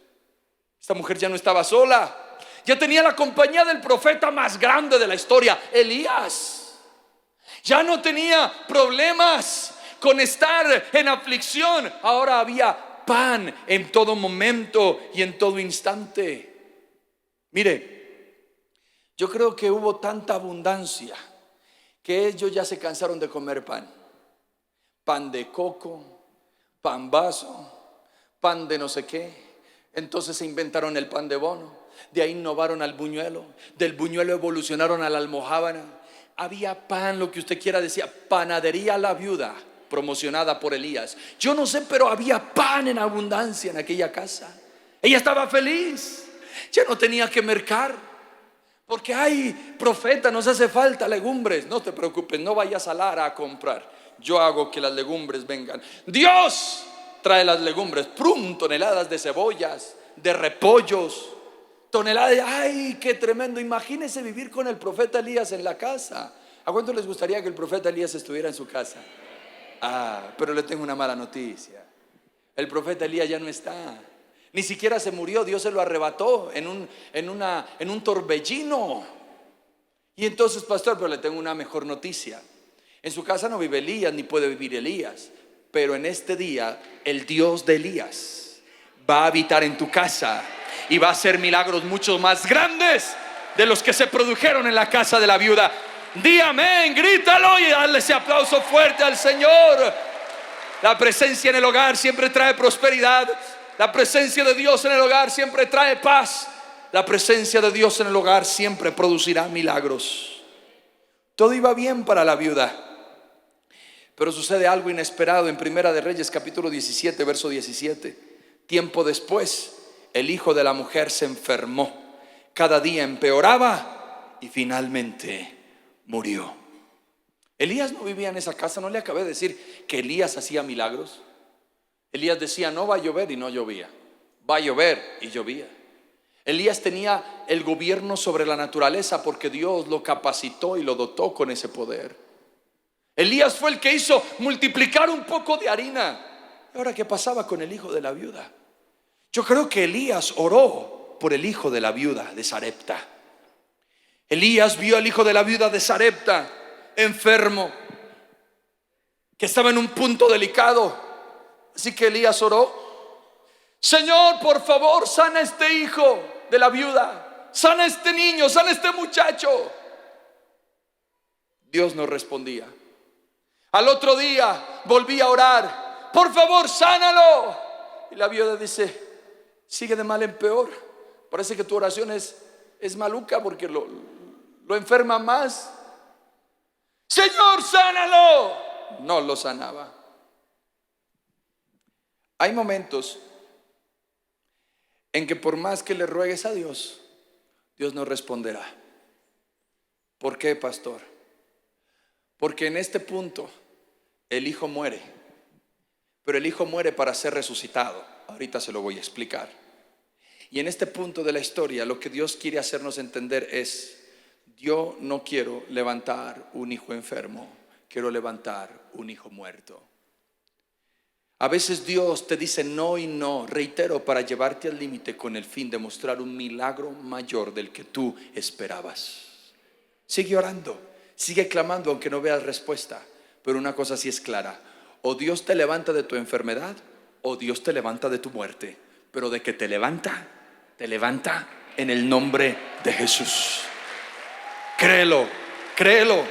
Esta mujer ya no estaba sola, ya tenía la compañía del profeta más grande de la historia, Elías. Ya no tenía problemas con estar en aflicción. Ahora había pan en todo momento y en todo instante. Mire, yo creo que hubo tanta abundancia que ellos ya se cansaron de comer pan. Pan de coco, pan vaso, pan de no sé qué. Entonces se inventaron el pan de bono. De ahí innovaron al buñuelo. Del buñuelo evolucionaron a la almojábana. Había pan, lo que usted quiera, decía Panadería La Viuda, promocionada por Elías. Yo no sé, pero había pan en abundancia en aquella casa. Ella estaba feliz. Ya no tenía que mercar, porque hay profeta, nos hace falta legumbres. No te preocupes, no vayas a Lara a comprar. Yo hago que las legumbres vengan. Dios trae las legumbres, toneladas de cebollas, de repollos, toneladas. Ay, qué tremendo. Imagínense vivir con el profeta Elías en la casa. ¿A cuánto les gustaría que el profeta Elías estuviera en su casa? Pero le tengo una mala noticia. El profeta Elías ya no está. Ni siquiera se murió. Dios se lo arrebató en un torbellino. Y entonces, pastor, pero le tengo una mejor noticia. En su casa no vive Elías, ni puede vivir Elías. Pero en este día, el Dios de Elías va a habitar en tu casa y va a hacer milagros mucho más grandes de los que se produjeron en la casa de la viuda. Di amén, grítalo y dale ese aplauso fuerte al Señor. La presencia en el hogar siempre trae prosperidad. La presencia de Dios en el hogar siempre trae paz. La presencia de Dios en el hogar siempre producirá milagros. Todo iba bien para la viuda, pero sucede algo inesperado en Primera de Reyes capítulo 17 verso 17. Tiempo después, el hijo de la mujer se enfermó, cada día empeoraba y finalmente murió. Elías no vivía en esa casa. ¿No le acabé de decir que Elías hacía milagros? Elías decía no va a llover y no llovía, va a llover y llovía. Elías tenía el gobierno sobre la naturaleza porque Dios lo capacitó y lo dotó con ese poder. Elías fue el que hizo multiplicar un poco de harina. ¿Y ahora qué pasaba con el hijo de la viuda? Yo creo que Elías oró por el hijo de la viuda de Sarepta. Elías vio al hijo de la viuda de Sarepta enfermo, que estaba en un punto delicado. Así que Elías oró: Señor, por favor, sana a este hijo de la viuda, sana a este niño, sana a este muchacho. Dios no respondía. Al otro día volví a orar: por favor, sánalo. Y la viuda dice: sigue de mal en peor. Parece que tu oración es maluca porque lo enferma más. Señor, sánalo. No lo sanaba. Hay momentos en que por más que le ruegues a Dios, Dios no responderá. ¿Por qué, pastor? Porque en este punto el hijo muere, pero el hijo muere para ser resucitado. Ahorita se lo voy a explicar. Y en este punto de la historia, lo que Dios quiere hacernos entender es: yo no quiero levantar un hijo enfermo, quiero levantar un hijo muerto. A veces Dios te dice no y no, reitero, para llevarte al límite con el fin de mostrar un milagro mayor del que tú esperabas. Sigue orando, sigue clamando aunque no veas respuesta. Pero una cosa sí es clara: o Dios te levanta de tu enfermedad o Dios te levanta de tu muerte. Pero de que te levanta en el nombre de Jesús. Créelo, créelo.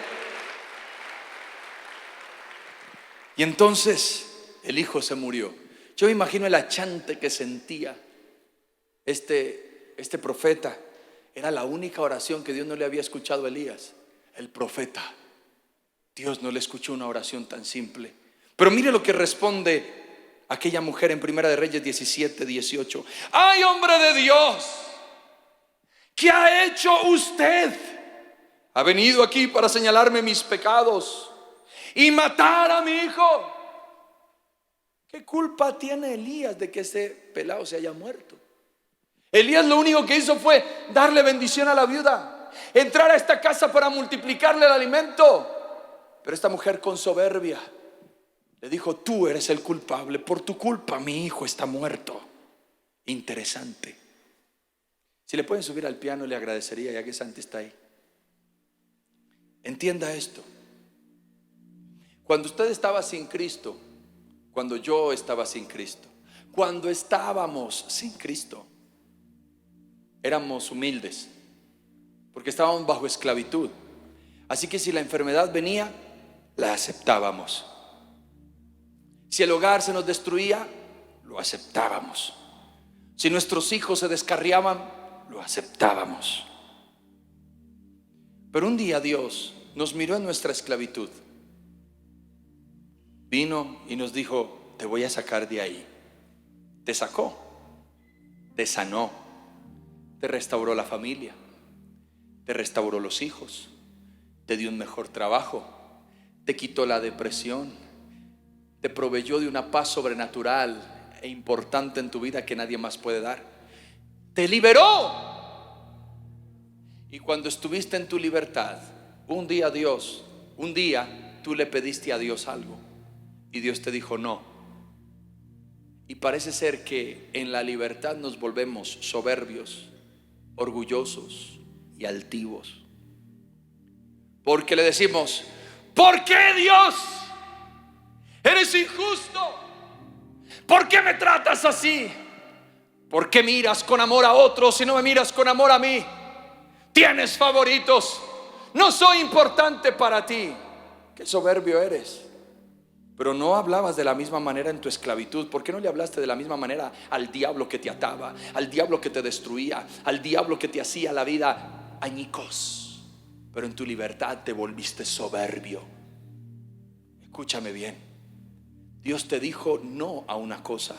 Y entonces el hijo se murió. Yo me imagino el achante que sentía este profeta. Era la única oración que Dios no le había escuchado a Elías. El profeta. Dios no le escuchó una oración tan simple. Pero mire lo que responde aquella mujer en Primera de Reyes 17, 18. ¡Ay, hombre de Dios! ¿Qué ha hecho usted? Ha venido aquí para señalarme mis pecados y matar a mi hijo. ¿Qué culpa tiene Elías de que ese pelado se haya muerto? Elías lo único que hizo fue darle bendición a la viuda, entrar a esta casa para multiplicarle el alimento. Pero esta mujer con soberbia le dijo: tú eres el culpable, por tu culpa mi hijo está muerto. Interesante. Si le pueden subir al piano le agradecería, ya que Santi está ahí. Entienda esto: cuando usted estaba sin Cristo, cuando yo estaba sin Cristo, cuando estábamos sin Cristo, éramos humildes porque estábamos bajo esclavitud. Así que si la enfermedad venía, la aceptábamos. Si el hogar se nos destruía, lo aceptábamos. Si nuestros hijos se descarriaban, lo aceptábamos. Pero un día Dios nos miró en nuestra esclavitud, vino y nos dijo: te voy a sacar de ahí. Te sacó, te sanó, te restauró la familia, te restauró los hijos, te dio un mejor trabajo, te quitó la depresión, te proveyó de una paz sobrenatural e importante en tu vida que nadie más puede dar. Te liberó. Y cuando estuviste en tu libertad, un día tú le pediste a Dios algo y Dios te dijo no. Y parece ser que en la libertad nos volvemos soberbios, orgullosos y altivos, porque le decimos: ¿por qué, Dios? Eres injusto. ¿Por qué me tratas así? ¿Por qué miras con amor a otros si no me miras con amor a mí? ¿Tienes favoritos? No soy importante para ti. Qué soberbio eres. Pero no hablabas de la misma manera en tu esclavitud. ¿Por qué no le hablaste de la misma manera al diablo que te ataba, al diablo que te destruía, al diablo que te hacía la vida añicos? Pero en tu libertad te volviste soberbio. Escúchame bien. Dios te dijo no a una cosa,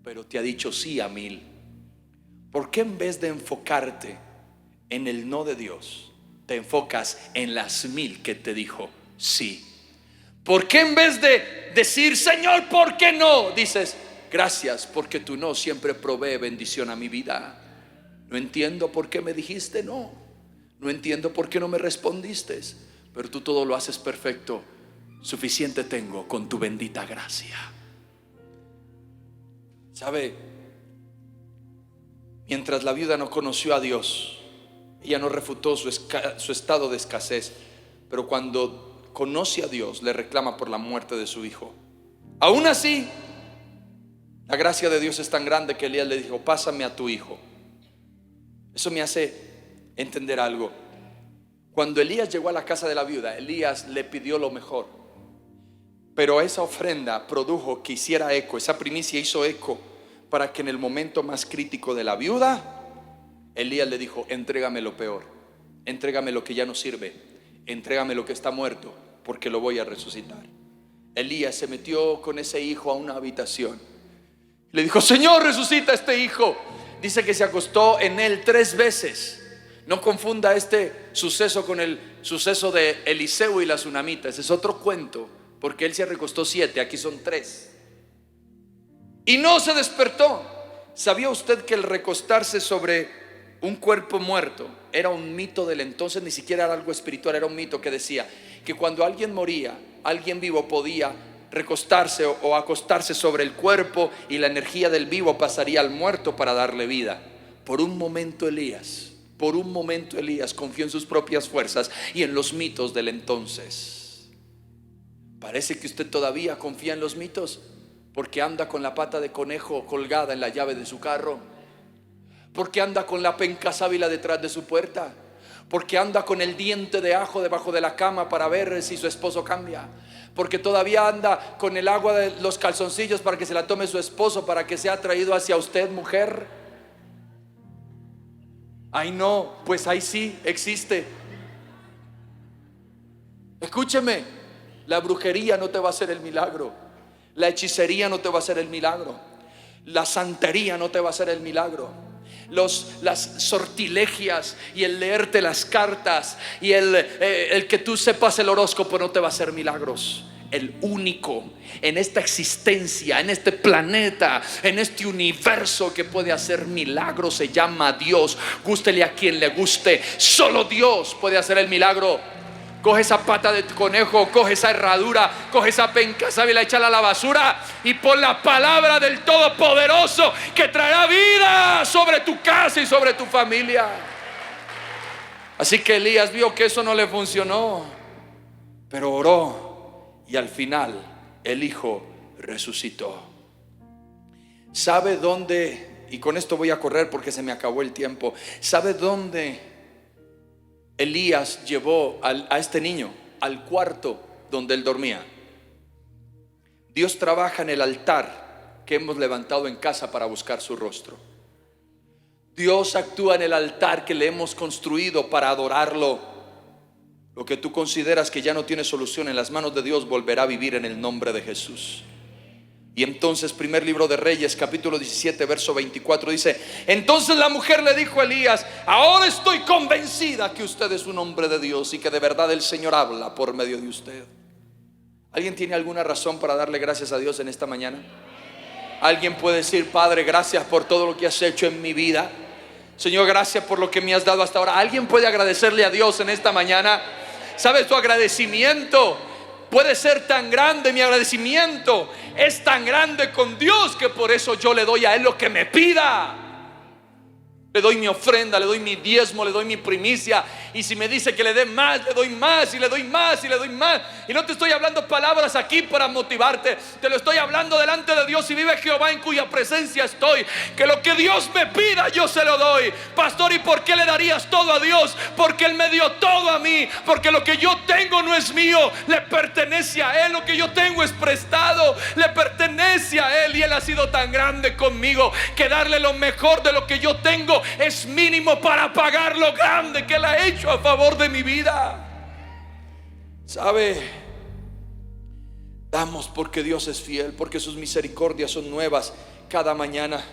pero te ha dicho sí a 1000. ¿Por qué en vez de enfocarte en el no de Dios, te enfocas en las 1000 que te dijo sí? ¿Por qué en vez de decir, Señor, ¿por qué no?, dices, gracias porque tu no siempre provee bendición a mi vida? No entiendo por qué me dijiste no. No entiendo por qué no me respondiste, pero tú todo lo haces perfecto. Suficiente tengo con tu bendita gracia. ¿Sabe? Mientras la viuda no conoció a Dios, ella no refutó su estado de escasez, pero cuando conoce a Dios, le reclama por la muerte de su hijo. Aún así, la gracia de Dios es tan grande que Elías le dijo, pásame a tu hijo. Eso me hace entender algo. Cuando Elías llegó a la casa de la viuda, Elías le pidió lo mejor, pero esa ofrenda produjo que hiciera eco. Esa primicia hizo eco para que en el momento más crítico de la viuda, Elías le dijo, entrégame lo peor, entrégame lo que ya no sirve, entrégame lo que está muerto, porque lo voy a resucitar. Elías se metió con ese hijo a una habitación. Le dijo, Señor, resucita a este hijo. Dice que se acostó en él 3 veces. No confunda este suceso con el suceso de Eliseo y la tsunamita. Ese es otro cuento, porque él se recostó 7, aquí son 3. Y no se despertó. ¿Sabía usted que el recostarse sobre un cuerpo muerto era un mito del entonces? Ni siquiera era algo espiritual, era un mito que decía que cuando alguien moría, alguien vivo podía recostarse o acostarse sobre el cuerpo y la energía del vivo pasaría al muerto para darle vida. Por un momento Elías confió en sus propias fuerzas y en los mitos del entonces. Parece que usted todavía confía en los mitos, porque anda con la pata de conejo colgada en la llave de su carro, porque anda con la penca sábila detrás de su puerta, porque anda con el diente de ajo debajo de la cama para ver si su esposo cambia, porque todavía anda con el agua de los calzoncillos para que se la tome su esposo, para que sea atraído hacia usted, mujer. Ay no, pues ahí sí existe. Escúcheme, la brujería no te va a hacer el milagro, la hechicería no te va a hacer el milagro, la santería no te va a hacer el milagro. Las sortilegias y el leerte las cartas y el que tú sepas el horóscopo no te va a hacer milagros. El único en esta existencia, en este planeta, en este universo que puede hacer milagros se llama Dios. Gústele a quien le guste, solo Dios puede hacer el milagro. Coge esa pata de conejo, coge esa herradura, coge esa penca sábila, échala a la basura y pon la palabra del Todopoderoso que traerá vida sobre tu casa y sobre tu familia. Así que Elías vio que eso no le funcionó, pero oró y al final el hijo resucitó. ¿Sabe dónde? Y con esto voy a correr porque se me acabó el tiempo. ¿Sabe dónde Elías llevó a este niño? Al cuarto donde él dormía. Dios trabaja en el altar que hemos levantado en casa para buscar su rostro. Dios actúa en el altar que le hemos construido para adorarlo. Lo que tú consideras que ya no tiene solución en las manos de Dios volverá a vivir en el nombre de Jesús. Y entonces, primer libro de Reyes, capítulo 17, verso 24 dice: entonces la mujer le dijo a Elías: ahora estoy convencida que usted es un hombre de Dios y que de verdad el Señor habla por medio de usted. ¿Alguien tiene alguna razón para darle gracias a Dios en esta mañana? ¿Alguien puede decir: Padre, gracias por todo lo que has hecho en mi vida? Señor, gracias por lo que me has dado hasta ahora. ¿Alguien puede agradecerle a Dios en esta mañana? ¿Sabe? Tu agradecimiento puede ser tan grande. Mi agradecimiento es tan grande con Dios que por eso yo le doy a Él lo que me pida. Le doy mi ofrenda, le doy mi diezmo, le doy mi primicia. Y si me dice que le dé más, le doy más y le doy más y le doy más. Y no te estoy hablando palabras aquí para motivarte. Te lo estoy hablando delante de Dios. Y vive Jehová en cuya presencia estoy. Que lo que Dios me pida yo se lo doy. Pastor, ¿y por qué le darías todo a Dios? Porque Él me dio todo a mí. Porque lo que yo tengo no es mío, le pertenece a Él. Lo que yo tengo es prestado, le pertenece a Él. Y Él ha sido tan grande conmigo que darle lo mejor de lo que yo tengo es mínimo para pagar lo grande que Él ha hecho a favor de mi vida. ¿Sabe? Damos porque Dios es fiel, porque sus misericordias son nuevas cada mañana.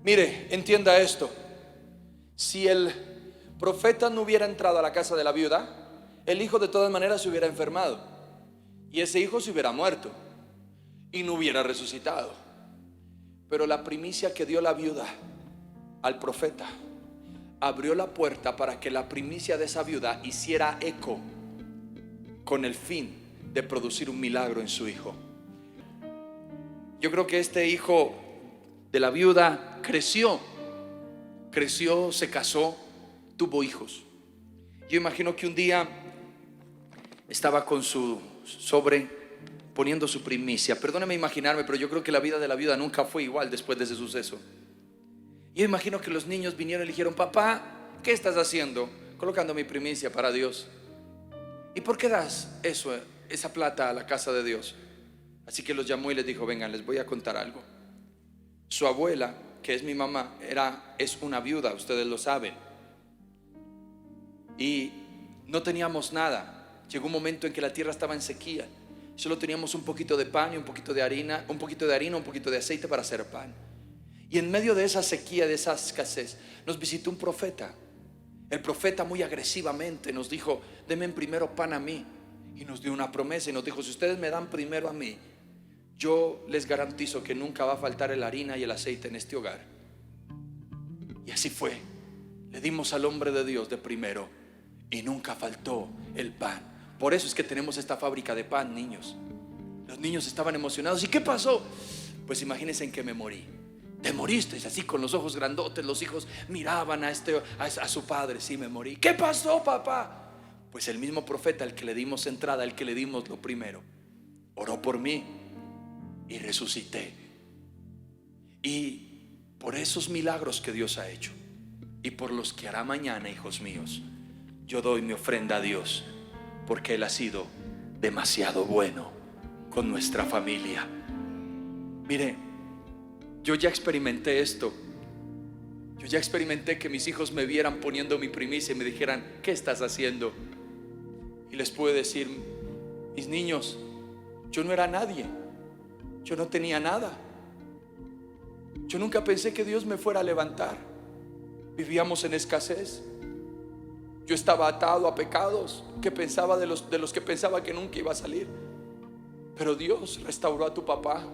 Mire, entienda esto. Si el profeta no hubiera entrado a la casa de la viuda, el hijo de todas maneras se hubiera enfermado y ese hijo se hubiera muerto y no hubiera resucitado. Pero la primicia que dio la viuda al profeta abrió la puerta para que la primicia de esa viuda hiciera eco, con el fin de producir un milagro en su hijo. Yo creo que este hijo de la viuda creció, se casó, tuvo hijos. Yo imagino que un día estaba con su sobre poniendo su primicia. Perdóneme imaginarme, pero yo creo que la vida de la viuda nunca fue igual después de ese suceso. Yo imagino que los niños vinieron y le dijeron: papá, ¿qué estás haciendo? Colocando mi primicia para Dios. ¿Y por qué das esa plata a la casa de Dios? Así que los llamó y les dijo: vengan, les voy a contar algo. Su abuela, que es mi mamá, es una viuda, ustedes lo saben. Y no teníamos nada. Llegó un momento en que la tierra estaba en sequía. Solo teníamos un poquito de pan y un poquito de harina, un poquito de aceite para hacer pan. Y en medio de esa sequía, de esa escasez, nos visitó un profeta. El profeta muy agresivamente nos dijo: denme primero pan a mí. Y nos dio una promesa y nos dijo: si ustedes me dan primero a mí, yo les garantizo que nunca va a faltar la harina y el aceite en este hogar. Y así fue. Le dimos al hombre de Dios de primero y nunca faltó el pan. Por eso es que tenemos esta fábrica de pan, niños. Los niños estaban emocionados. ¿Y qué pasó? Pues imagínense en que me morí. Te moriste, así con los ojos grandotes. Los hijos miraban a su padre. Sí, me morí. ¿Qué pasó, papá? Pues el mismo profeta, al que le dimos entrada, al que le dimos lo primero, oró por mí y resucité. Y por esos milagros que Dios ha hecho y por los que hará mañana, hijos míos, yo doy mi ofrenda a Dios, porque Él ha sido demasiado bueno con nuestra familia. Mire, yo ya experimenté esto. Yo ya experimenté que mis hijos me vieran poniendo mi primicia y me dijeran: ¿qué estás haciendo? Y les puedo decir: mis niños, yo no era nadie, yo no tenía nada. Yo nunca pensé que Dios me fuera a levantar. Vivíamos en escasez. Yo estaba atado a pecados que pensaba de los que pensaba que nunca iba a salir. Pero Dios restauró a tu papá.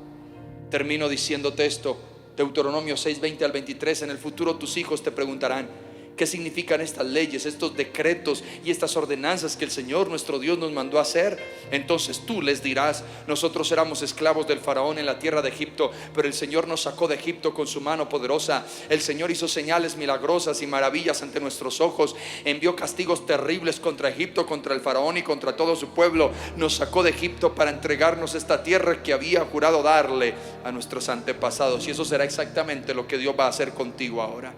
Termino diciéndote esto, Deuteronomio 6:20 al 23. En el futuro tus hijos te preguntarán: ¿qué significan estas leyes, estos decretos y estas ordenanzas que el Señor nuestro Dios nos mandó a hacer? Entonces tú les dirás: nosotros éramos esclavos del faraón en la tierra de Egipto, pero el Señor nos sacó de Egipto con su mano poderosa. El Señor hizo señales milagrosas y maravillas ante nuestros ojos. Envió castigos terribles contra Egipto, contra el faraón y contra todo su pueblo. Nos sacó de Egipto para entregarnos esta tierra que había jurado darle a nuestros antepasados. Y eso será exactamente lo que Dios va a hacer contigo ahora.